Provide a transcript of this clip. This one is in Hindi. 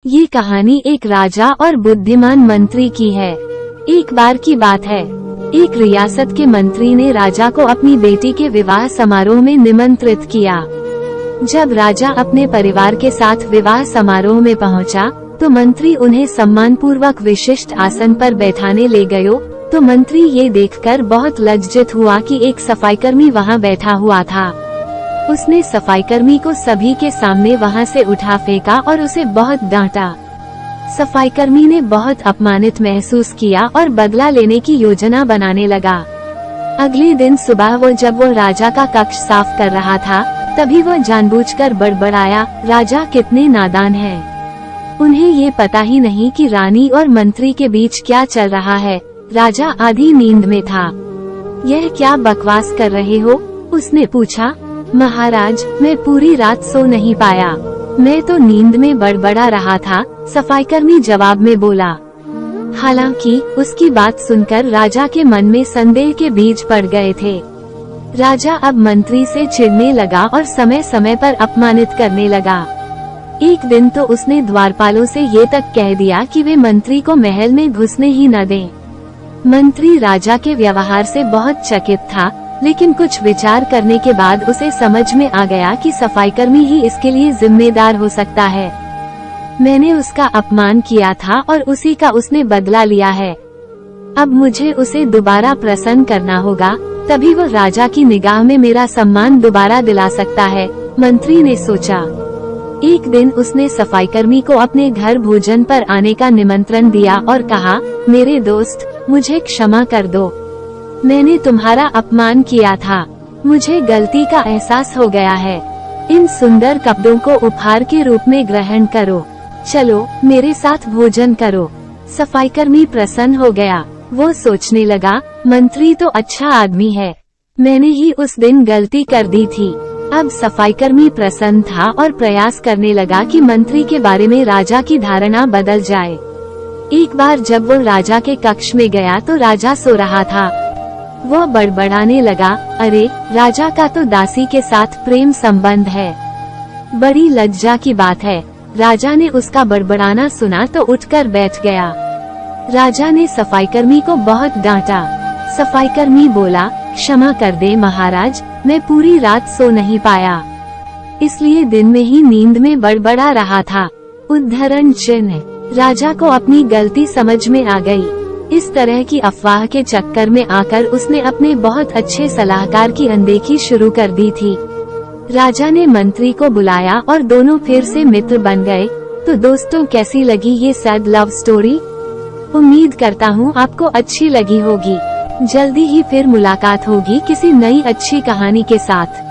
ये कहानी एक राजा और बुद्धिमान मंत्री की है। एक बार की बात है, एक रियासत के मंत्री ने राजा को अपनी बेटी के विवाह समारोह में निमंत्रित किया। जब राजा अपने परिवार के साथ विवाह समारोह में पहुंचा, तो मंत्री उन्हें सम्मानपूर्वक विशिष्ट आसन पर बैठाने ले गयो। तो मंत्री ये देखकर बहुत लज्जित हुआ कि एक सफाईकर्मी वहां बैठा हुआ था। उसने सफाईकर्मी को सभी के सामने वहां से उठा फेंका और उसे बहुत डांटा। सफाईकर्मी ने बहुत अपमानित महसूस किया और बदला लेने की योजना बनाने लगा। अगले दिन सुबह जब वो राजा का कक्ष साफ कर रहा था, तभी वो जानबूझकर बड़बड़ाया, राजा कितने नादान हैं। उन्हें ये पता ही नहीं कि रानी और मंत्री के बीच क्या चल रहा है। राजा आधी नींद में था। यह क्या बकवास कर रहे हो? उसने पूछा। महाराज, मैं पूरी रात सो नहीं पाया, मैं तो नींद में बड़बड़ा रहा था, सफाईकर्मी जवाब में बोला। हालांकि उसकी बात सुनकर राजा के मन में संदेह के बीज पड़ गए थे। राजा अब मंत्री से चिढ़ने लगा और समय समय पर अपमानित करने लगा। एक दिन तो उसने द्वारपालों से ये तक कह दिया कि वे मंत्री को महल में घुसने ही न दें। मंत्री राजा के व्यवहार से बहुत चकित था, लेकिन कुछ विचार करने के बाद उसे समझ में आ गया कि सफाईकर्मी ही इसके लिए जिम्मेदार हो सकता है। मैंने उसका अपमान किया था और उसी का उसने बदला लिया है। अब मुझे उसे दोबारा प्रसन्न करना होगा, तभी वो राजा की निगाह में मेरा सम्मान दोबारा दिला सकता है, मंत्री ने सोचा। एक दिन उसने सफाईकर्मी को अपने घर भोजन पर आने का निमंत्रण दिया और कहा, मेरे दोस्त, मुझे क्षमा कर दो, मैंने तुम्हारा अपमान किया था, मुझे गलती का एहसास हो गया है। इन सुंदर कपड़ों को उपहार के रूप में ग्रहण करो, चलो मेरे साथ भोजन करो। सफाईकर्मी प्रसन्न हो गया। वो सोचने लगा, मंत्री तो अच्छा आदमी है, मैंने ही उस दिन गलती कर दी थी। अब सफाईकर्मी प्रसन्न था और प्रयास करने लगा कि मंत्री के बारे में राजा की धारणा बदल जाए। एक बार जब वो राजा के कक्ष में गया तो राजा सो रहा था। वो बड़बड़ाने लगा, अरे, राजा का तो दासी के साथ प्रेम संबंध है, बड़ी लज्जा की बात है। राजा ने उसका बड़बड़ाना सुना तो उठकर बैठ गया। राजा ने सफाईकर्मी को बहुत डांटा। सफाईकर्मी बोला, क्षमा कर दे महाराज, मैं पूरी रात सो नहीं पाया, इसलिए दिन में ही नींद में बड़बड़ा रहा था। उद्धरण चिन्ह। राजा को अपनी गलती समझ में आ गई। इस तरह की अफवाह के चक्कर में आकर उसने अपने बहुत अच्छे सलाहकार की अनदेखी शुरू कर दी थी। राजा ने मंत्री को बुलाया और दोनों फिर से मित्र बन गए। तो दोस्तों, कैसी लगी ये सैड लव स्टोरी? उम्मीद करता हूँ आपको अच्छी लगी होगी। जल्दी ही फिर मुलाकात होगी किसी नई अच्छी कहानी के साथ।